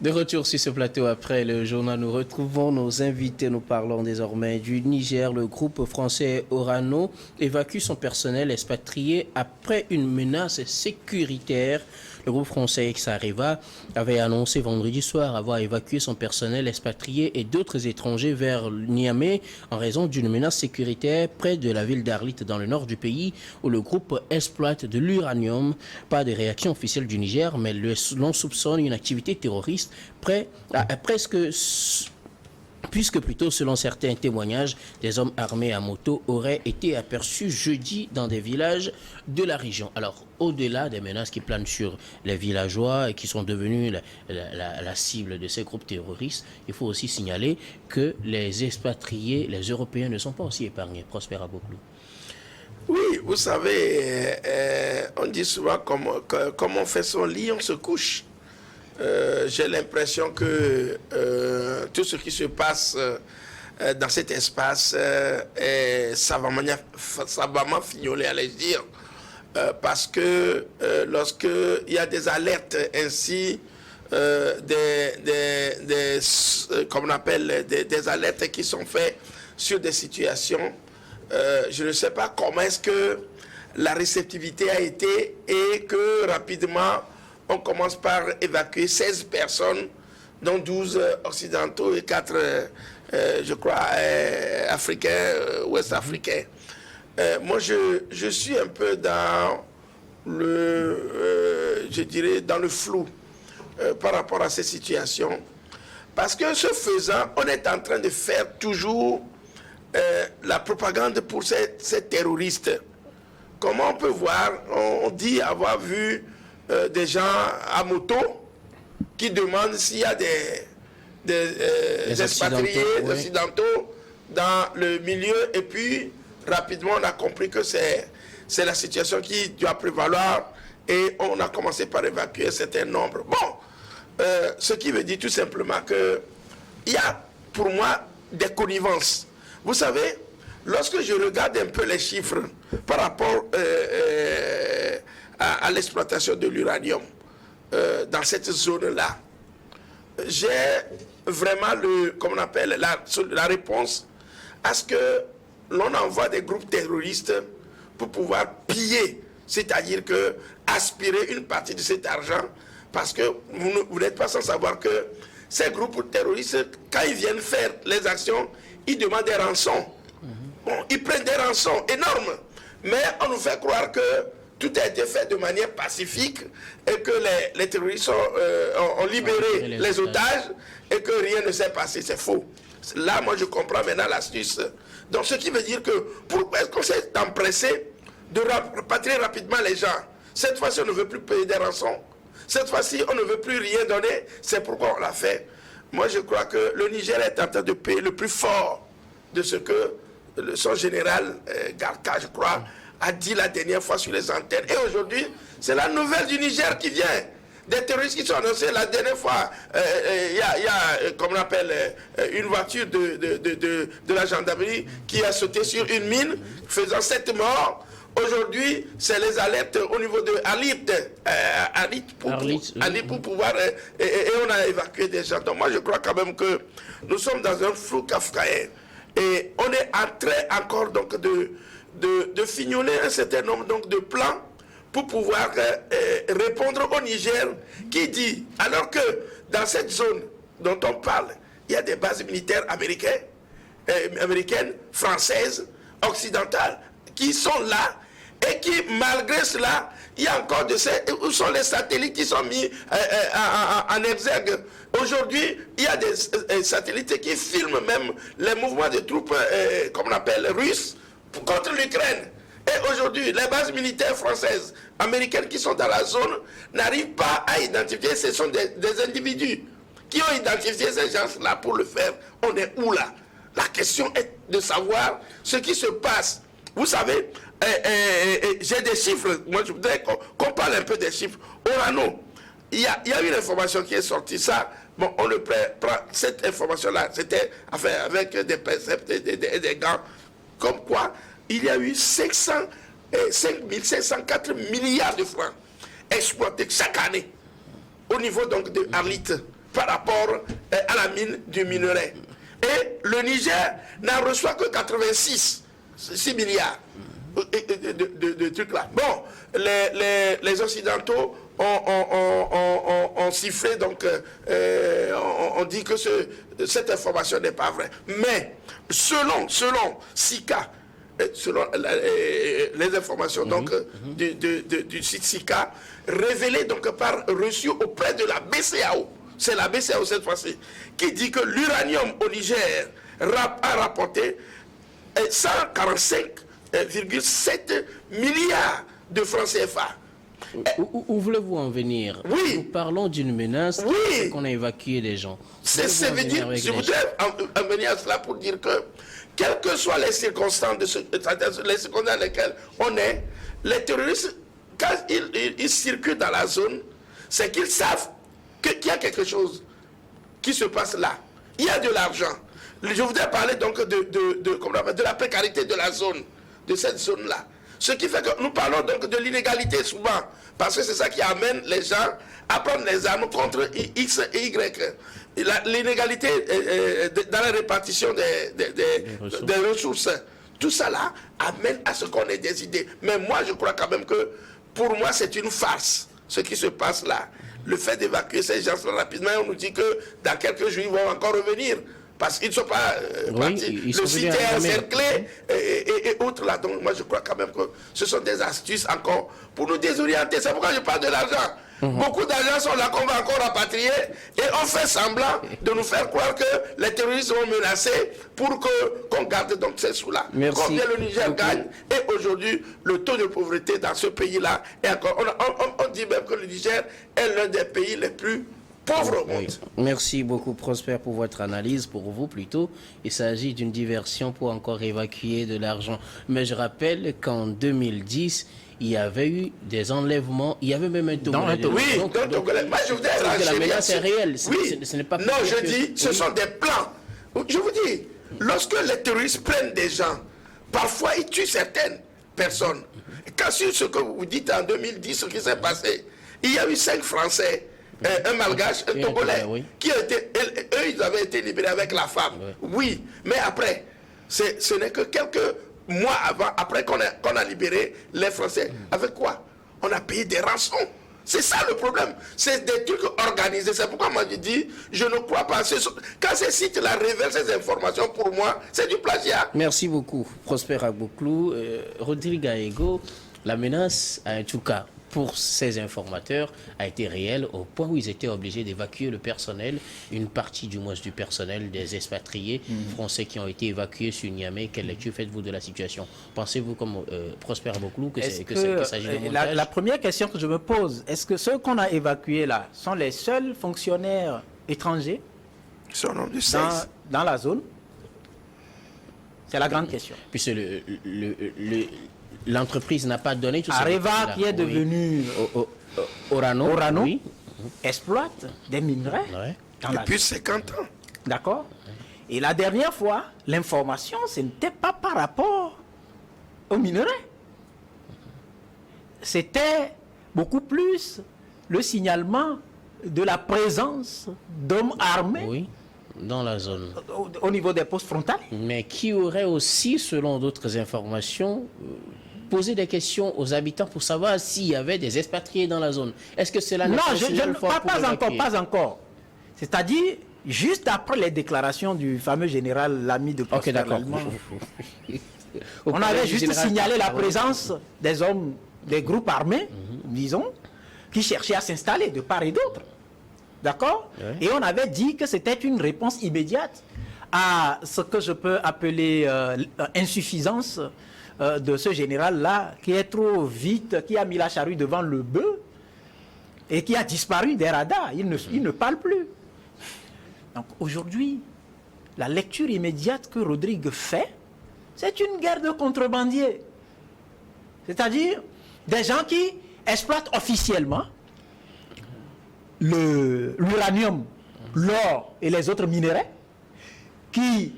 De retour sur ce plateau après le journal, nous retrouvons nos invités. Nous parlons désormais du Niger. Le groupe français Orano évacue son personnel expatrié après une menace sécuritaire. Le groupe français Xareva avait annoncé vendredi soir avoir évacué son personnel expatrié et d'autres étrangers vers Niamey en raison d'une menace sécuritaire près de la ville d'Arlit dans le nord du pays où le groupe exploite de l'uranium. Pas de réaction officielle du Niger, mais l'on soupçonne une activité terroriste puisque plutôt selon certains témoignages, des hommes armés à moto auraient été aperçus jeudi dans des villages de la région. Alors, au-delà des menaces qui planent sur les villageois et qui sont devenus la cible de ces groupes terroristes, il faut aussi signaler que les expatriés, les Européens ne sont pas aussi épargnés. Prosper Aboglou. Oui, vous savez, on dit souvent comme on fait son lit, on se couche. J'ai l'impression que tout ce qui se passe dans cet espace est savamment fignolé, allais-je dire, parce que lorsqu'il y a des alertes ainsi, comme on appelle, des alertes qui sont faites sur des situations, je ne sais pas comment est-ce que la réceptivité a été et que rapidement, on commence par évacuer 16 personnes, dont 12 occidentaux et 4, je crois, africains, ouest-africains. Moi, je suis un peu dans je dirais, dans le flou par rapport à ces situations. Parce que ce faisant, on est en train de faire toujours la propagande pour ces terroristes. Comment on peut voir, on dit avoir vu des gens à moto qui demandent s'il y a des expatriés occidentaux dans le milieu, et puis rapidement on a compris que c'est la situation qui doit prévaloir et on a commencé par évacuer un certain nombre. Bon, ce qui veut dire tout simplement qu'il y a pour moi des connivences. Vous savez, lorsque je regarde un peu les chiffres par rapport à l'exploitation de l'uranium dans cette zone-là, j'ai vraiment comme on appelle, la réponse à ce que l'on envoie des groupes terroristes pour pouvoir piller, c'est-à-dire que aspirer une partie de cet argent, parce que vous n'êtes pas sans savoir que ces groupes terroristes, quand ils viennent faire les actions, ils demandent des rançons. Bon, ils prennent des rançons énormes, mais on nous fait croire que tout a été fait de manière pacifique et que les terroristes ont libéré les otages et que rien ne s'est passé. C'est faux. Là, moi, je comprends maintenant l'astuce. Donc, ce qui veut dire que pourquoi est-ce qu'on s'est empressé de rapatrier rapidement les gens? Cette fois-ci, on ne veut plus payer des rançons. Cette fois-ci, on ne veut plus rien donner. C'est pourquoi on l'a fait. Moi, je crois que le Niger est en train de payer le plus fort de ce que son général Garka, je crois, a dit la dernière fois sur les antennes. Et aujourd'hui, c'est la nouvelle du Niger qui vient. Des terroristes qui sont annoncés la dernière fois. Il y a, comme on appelle, une voiture de la gendarmerie qui a sauté sur une mine, faisant 7 morts. Aujourd'hui, c'est les alertes au niveau de Arlit pour pouvoir... et on a évacué des gens. Donc moi, je crois quand même que nous sommes dans un flou kafkaïen. Et on est en train encore donc de fignoler un certain nombre donc, de plans pour pouvoir répondre au Niger qui dit, alors que dans cette zone dont on parle, il y a des bases militaires américaines, françaises, occidentales, qui sont là et qui, malgré cela, il y a encore où sont les satellites qui sont mis en exergue. Aujourd'hui, il y a des satellites qui filment même les mouvements de troupes, comme on appelle, russes, contre l'Ukraine. Et aujourd'hui, les bases militaires françaises, américaines qui sont dans la zone, n'arrivent pas à identifier, ce sont des individus qui ont identifié ces gens-là pour le faire. On est où là? La question est de savoir ce qui se passe. Vous savez, j'ai des chiffres, moi je voudrais qu'on parle un peu des chiffres. Orano, il y a une information qui est sortie, ça, bon, on le prend, cette information-là, c'était avec des préceptes et des gants, comme quoi il y a eu 5504 milliards de francs exploités chaque année au niveau donc de Arlit. par rapport à la mine du minerai. Et le Niger n'en reçoit que 6 milliards de trucs là. Bon, les Occidentaux ont sifflé, donc on dit que cette information n'est pas vraie. Mais selon SICA, selon les informations donc, du site SICA, révélées donc reçues auprès de la BCAO, c'est la BCAO cette fois-ci, qui dit que l'uranium au Niger a rapporté 145,7 milliards de francs CFA. Où voulez-vous en venir? Oui. Nous parlons d'une menace qu'on a évacué des gens. Je voudrais en venir à cela pour dire que, quelles que soient les circonstances, les circonstances dans lesquelles on est, les terroristes, quand ils circulent dans la zone, c'est qu'ils savent qu'il y a quelque chose qui se passe là. Il y a de l'argent. Je voudrais parler donc de la précarité de la zone, de cette zone-là. Ce qui fait que nous parlons donc de l'inégalité souvent, parce que c'est ça qui amène les gens à prendre les armes contre X et Y. L'inégalité dans la répartition des ressources. Tout ça là amène à ce qu'on ait des idées. Mais moi, je crois quand même que, pour moi, c'est une farce, ce qui se passe là. Le fait d'évacuer ces gens rapidement, on nous dit que dans quelques jours, ils vont encore revenir. Parce qu'ils ne sont pas partis. Le site est encerclé et autres là. Donc moi je crois quand même que ce sont des astuces encore pour nous désorienter. C'est pourquoi je parle de l'argent. Beaucoup d'argent sont là qu'on va encore rapatrier et on fait semblant de nous faire croire que les terroristes vont menacer pour qu'on garde donc ces sous-là. Combien le Niger gagne, et aujourd'hui le taux de pauvreté dans ce pays-là est encore... On dit même que le Niger est l'un des pays les plus pauvres au monde. Merci beaucoup Prosper pour votre analyse. Pour vous plutôt, il s'agit d'une diversion pour encore évacuer de l'argent. Mais je rappelle qu'en 2010, il y avait eu des enlèvements, il y avait même un Togolais. Oui, donc, moi je voudrais la menace est réelle. Oui. Ce n'est pas non, je dis, ce sont des plans. Je vous dis, lorsque les terroristes prennent des gens, parfois ils tuent certaines personnes. Quand sur ce que vous dites en 2010, ce qui s'est passé, il y a eu 5 Français, un Malgache, un Togolais, qui ont été, eux, ils avaient été libérés avec la femme. Oui, mais après, ce n'est que quelques mois après qu'on a libéré les Français. Avec quoi? On a payé des rançons. C'est ça le problème. C'est des trucs organisés. C'est pourquoi moi je dis, je ne crois pas. Quand ces sites-là révèlent ces informations, pour moi, c'est du plagiat. Merci beaucoup, Prosper Agboklou. Rodrigue Aego, la menace, en tout cas, pour ces informateurs, a été réelle au point où ils étaient obligés d'évacuer le personnel, une partie du moins du personnel des expatriés français qui ont été évacués sur Niamey. Quelle lecture faites-vous de la situation? Pensez-vous, comme Prosper Agboklou, que ça s'agit de montage? La première question que je me pose, est-ce que ceux qu'on a évacués là sont les seuls fonctionnaires étrangers dans la zone? C'est la grande question. Puisque l'entreprise n'a pas donné tout ça. Areva, qui est devenu Orano, oui, exploite des minerais depuis 50 ans. D'accord. Et la dernière fois, l'information, ce n'était pas par rapport aux minerais. C'était beaucoup plus le signalement de la présence d'hommes armés dans la zone. Au niveau des postes frontaliers. Mais qui aurait aussi, selon d'autres informations, posé des questions aux habitants pour savoir s'il y avait des expatriés dans la zone. Est-ce que cela n'est pas encore. C'est-à-dire, juste après les déclarations du fameux général Lamy de Prosper Lallemand, on avait juste signalé la présence des hommes, des groupes armés, disons, qui cherchaient à s'installer de part et d'autre. D'accord? Et on avait dit que c'était une réponse immédiate à ce que je peux appeler insuffisance de ce général-là, qui est trop vite, qui a mis la charrue devant le bœuf et qui a disparu des radars. Il ne parle plus. Donc aujourd'hui, la lecture immédiate que Rodrigue fait, c'est une guerre de contrebandiers. C'est-à-dire des gens qui exploitent officiellement l'uranium, l'or et les autres minéraux, qui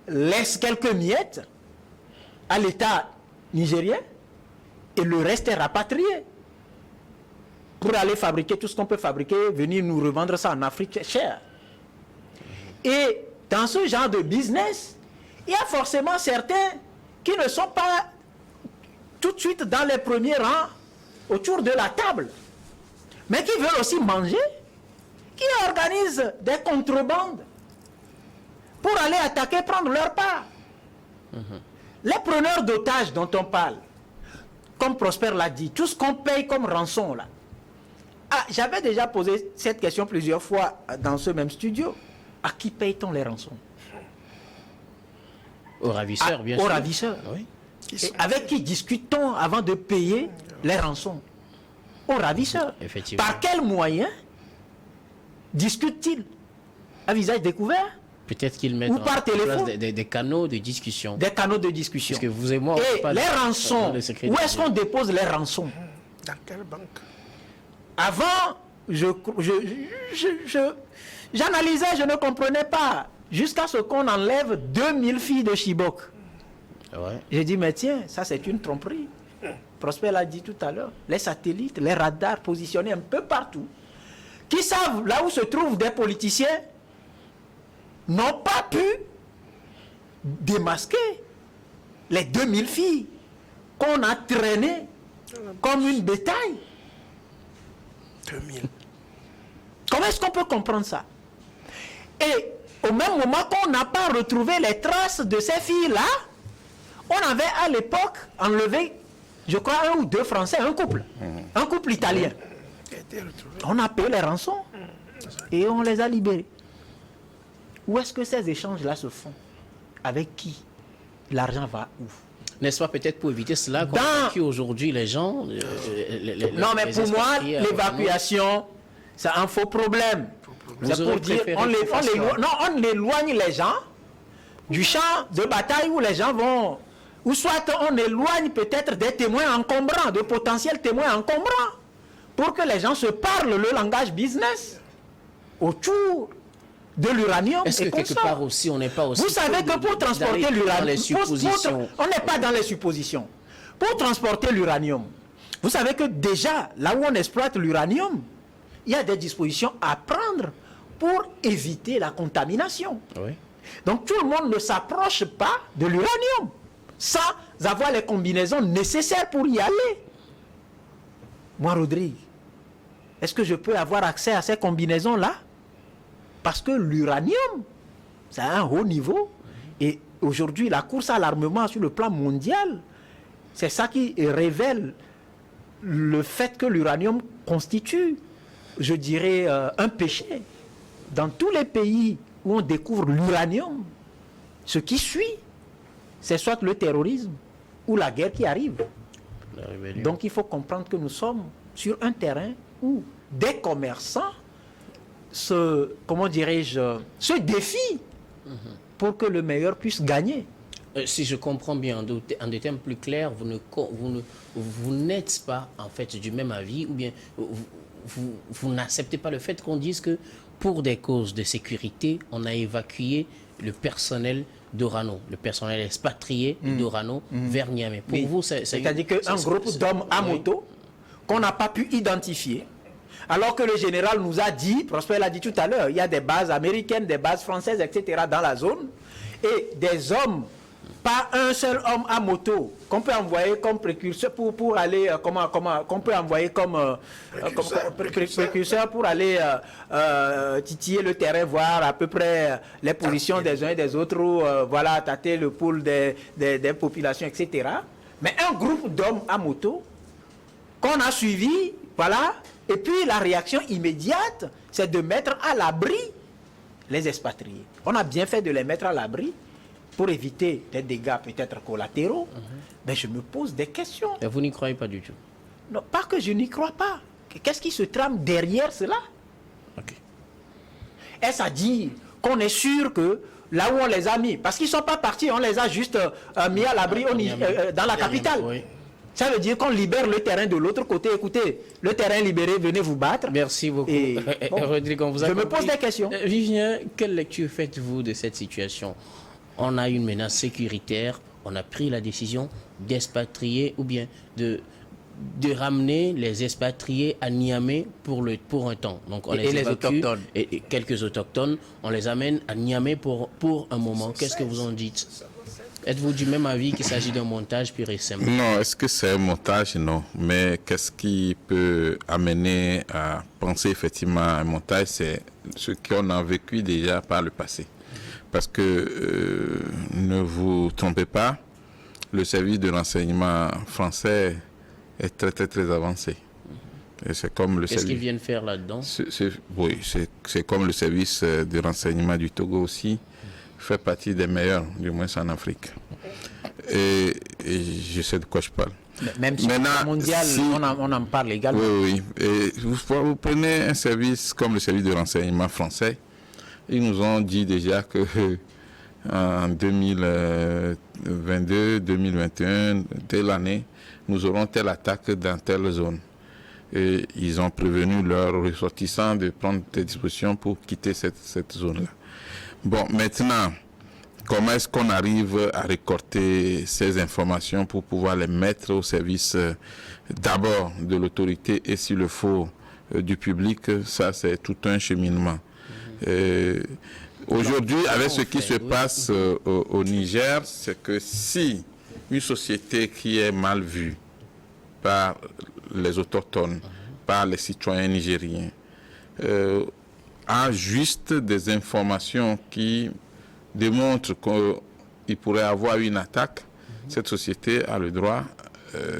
laissent quelques miettes à l'État nigérien et le reste est rapatrié pour aller fabriquer tout ce qu'on peut fabriquer, venir nous revendre ça en Afrique cher. Et dans ce genre de business, il y a forcément certains qui ne sont pas tout de suite dans les premiers rangs autour de la table, mais qui veulent aussi manger, qui organisent des contrebandes pour aller attaquer, prendre leur part. Les preneurs d'otages dont on parle, comme Prosper l'a dit, tout ce qu'on paye comme rançon là. Ah, j'avais déjà posé cette question plusieurs fois dans ce même studio. À qui paye-t-on les rançons? Aux ravisseurs, bien sûr. Aux ravisseurs. Oui. Et avec qui discute-t-on avant de payer les rançons? Aux ravisseurs. Effectivement. Par quels moyens discutent-ils? À visage découvert? Peut-être qu'ils mettent en place des canaux de discussion. Des canaux de discussion. Parce que vous et moi, et les rançons, où est-ce qu'on dépose les rançons? Dans quelle banque? Avant, j'analysais, je ne comprenais pas. Jusqu'à ce qu'on enlève 2000 filles de Chibok. Ouais. J'ai dit, mais tiens, ça c'est une tromperie. Prosper l'a dit tout à l'heure. Les satellites, les radars positionnés un peu partout, qui savent là où se trouvent des politiciens, n'ont pas pu démasquer les 2000 filles qu'on a traînées comme une bétail. 2000. Comment est-ce qu'on peut comprendre ça? Et au même moment qu'on n'a pas retrouvé les traces de ces filles-là, on avait à l'époque enlevé, je crois, 1 ou 2 Français, un couple italien. On a payé les rançons et on les a libérés. Où est-ce que ces échanges-là se font? Avec qui? L'argent va où? N'est-ce pas peut-être pour éviter cela qu'on évacue aujourd'hui les gens non, mais pour moi, l'évacuation, c'est un faux problème. C'est pour dire, on éloigne les gens du champ de bataille où les gens vont... Ou soit on éloigne peut-être des témoins encombrants, de potentiels témoins encombrants, pour que les gens se parlent le langage business autour de l'uranium. Est-ce que quelque part aussi, on n'est pas aussi... Vous savez que pour transporter l'uranium, on n'est pas dans les suppositions. Pour transporter l'uranium, vous savez que déjà, là où on exploite l'uranium, il y a des dispositions à prendre pour éviter la contamination. Oui. Donc tout le monde ne s'approche pas de l'uranium sans avoir les combinaisons nécessaires pour y aller. Moi, Rodrigue, est-ce que je peux avoir accès à ces combinaisons-là? Parce que l'uranium, c'est à un haut niveau. Et aujourd'hui, la course à l'armement sur le plan mondial, c'est ça qui révèle le fait que l'uranium constitue, je dirais, un péché. Dans tous les pays où on découvre l'uranium, ce qui suit, c'est soit le terrorisme ou la guerre qui arrive. Donc il faut comprendre que nous sommes sur un terrain où des commerçants comment dirais-je, se défient pour que le meilleur puisse gagner. Si je comprends bien, en des termes plus clairs, vous n'êtes pas en fait du même avis, ou bien vous n'acceptez pas le fait qu'on dise que pour des causes de sécurité, on a évacué le personnel d'Orano, le personnel expatrié d'Orano vers Niamey. Pour vous, c'est-à-dire qu'un groupe d'hommes à moto qu'on n'a pas pu identifier, alors que le général nous a dit, Prosper l'a dit tout à l'heure, il y a des bases américaines, des bases françaises, etc. dans la zone, et des hommes, pas un seul homme à moto qu'on peut envoyer comme précurseur pour aller qu'on peut envoyer comme précurseur pour aller titiller le terrain, voir à peu près les positions des uns et des autres, ou voilà, tâter le pouls des populations, etc. Mais un groupe d'hommes à moto qu'on a suivi, voilà, et puis la réaction immédiate, c'est de mettre à l'abri les expatriés. On a bien fait de les mettre à l'abri pour éviter des dégâts peut-être collatéraux, mais je me pose des questions. Et vous n'y croyez pas du tout? Non, pas que je n'y crois pas. Qu'est-ce qui se trame derrière cela? Est-ce à dire qu'on est sûr que là où on les a mis, parce qu'ils ne sont pas partis, on les a juste mis à l'abri dans la capitale. Oui. Ça veut dire qu'on libère le terrain de l'autre côté. Écoutez, le terrain libéré, venez vous battre. Merci beaucoup. Rodrigue, on vous a je me pose des questions. Vivien, quelle lecture faites-vous de cette situation? On a une menace sécuritaire, on a pris la décision d'expatrier ou bien de ramener les expatriés à Niamey pour un temps. Donc on les autochtones. Et quelques autochtones, on les amène à Niamey pour un moment. Qu'est-ce que vous en dites? Êtes-vous du même avis qu'il s'agit d'un montage pur et simple? Non, est-ce que c'est un montage? Non. Mais qu'est-ce qui peut amener à penser effectivement à un montage? C'est ce qu'on a vécu déjà par le passé. Parce que, ne vous trompez pas, le service de renseignement français est très, très, très avancé. Et c'est comme le Qu'est-ce qu'ils viennent faire là-dedans? Oui, c'est comme le service de renseignement du Togo aussi, fait partie des meilleurs, du moins en Afrique. Et je sais de quoi je parle. Même si maintenant, mondial, on en parle également. Oui, oui. Et vous prenez un service comme le service de renseignement français, ils nous ont dit déjà que en 2022, 2021, dès l'année, nous aurons telle attaque dans telle zone. Et ils ont prévenu leurs ressortissants de prendre des dispositions pour quitter cette zone-là. Bon, maintenant, comment est-ce qu'on arrive à récolter ces informations pour pouvoir les mettre au service d'abord de l'autorité et s'il le faut du public? Ça, c'est tout un cheminement. Aujourd'hui, avec ce qui se passe au Niger, c'est que si une société qui est mal vue par les autochtones, par les citoyens nigériens, a juste des informations qui démontrent qu'il pourrait avoir une attaque, cette société a le droit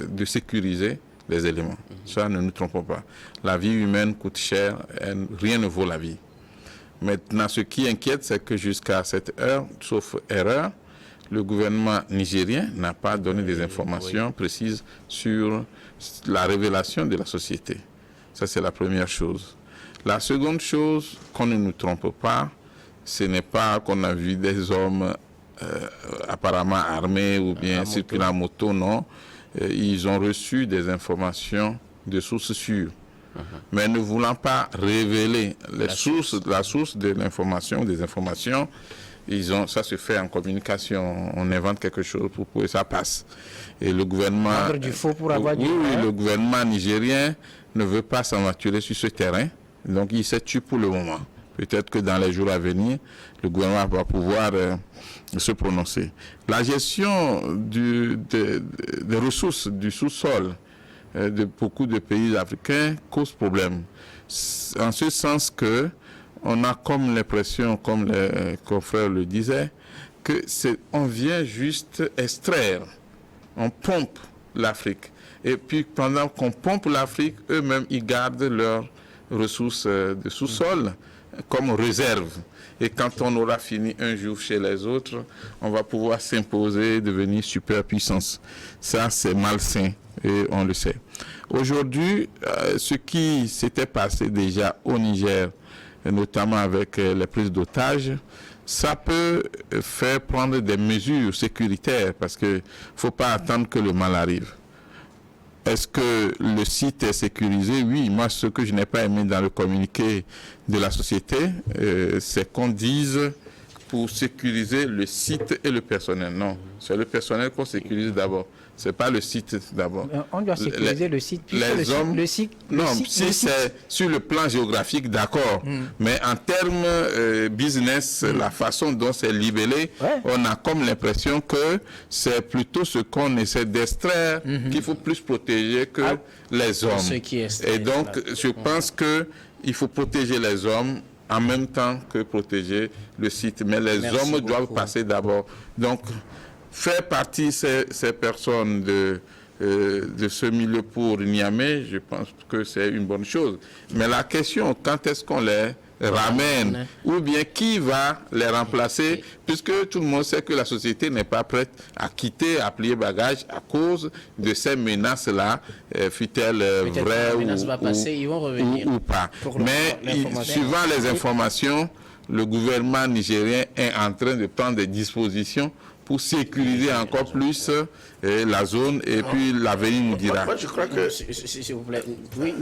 de sécuriser les éléments. Ça, ne nous trompons pas. La vie humaine coûte cher, rien ne vaut la vie. Maintenant, ce qui inquiète, c'est que jusqu'à cette heure, sauf erreur, le gouvernement nigérien n'a pas donné des informations précises sur la révélation de la société. Ça, c'est la première chose. La seconde chose, qu'on ne nous trompe pas, ce n'est pas qu'on a vu des hommes apparemment armés ou bien circulant à moto, non. Ils ont reçu des informations de sources sûres. Mais ne voulant pas révéler la source de l'information, des informations, ça se fait en communication. On invente quelque chose pour que ça passe. Et le gouvernement, le gouvernement nigérien ne veut pas s'aventurer sur ce terrain. Donc il s'est tué pour le moment. Peut-être que dans les jours à venir, le gouvernement va pouvoir se prononcer. La gestion des ressources du sous-sol de beaucoup de pays africains cause problème. En ce sens que on a comme l'impression, comme les confrères le disaient, que on vient juste extraire, on pompe l'Afrique. Et puis pendant qu'on pompe l'Afrique, eux-mêmes ils gardent leurs ressources de sous-sol comme réserve. Et quand on aura fini un jour chez les autres, on va pouvoir s'imposer, devenir superpuissance. Ça, c'est malsain et on le sait. Aujourd'hui, ce qui s'était passé déjà au Niger, notamment avec les prises d'otages, ça peut faire prendre des mesures sécuritaires parce qu'il ne faut pas attendre que le mal arrive. Est-ce que le site est sécurisé? Oui, moi ce que je n'ai pas aimé dans le communiqué de la société, c'est qu'on dise pour sécuriser le site et le personnel. Non, c'est le personnel qu'on sécurise d'abord. C'est pas le site d'abord. On doit sécuriser le site. Les hommes. Si c'est sur le plan géographique, d'accord. Mais en termes business, la façon dont c'est libellé, on a comme l'impression que c'est plutôt ce qu'on essaie d'extraire qu'il faut plus protéger que les hommes. Et donc, je pense que il faut protéger les hommes en même temps que protéger le site. Mais les hommes doivent passer d'abord. Donc, faire partie ces personnes de ce milieu pour Niamey, je pense que c'est une bonne chose. Mais la question, quand est-ce qu'on les ramène ou bien qui va les remplacer, puisque tout le monde sait que la société n'est pas prête à quitter, à plier bagage à cause de ces menaces-là, fut-elle vraies ou pas. Mais suivant les informations, le gouvernement nigérien est en train de prendre des dispositions pour sécuriser encore plus la zone et puis l'avenir nous dira. Moi, je crois que... S'il vous plaît, oui,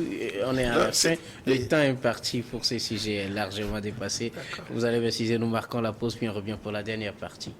on est à la fin. Le temps est parti pour ces sujets largement dépassés. Vous allez préciser, nous marquons la pause puis on revient pour la dernière partie.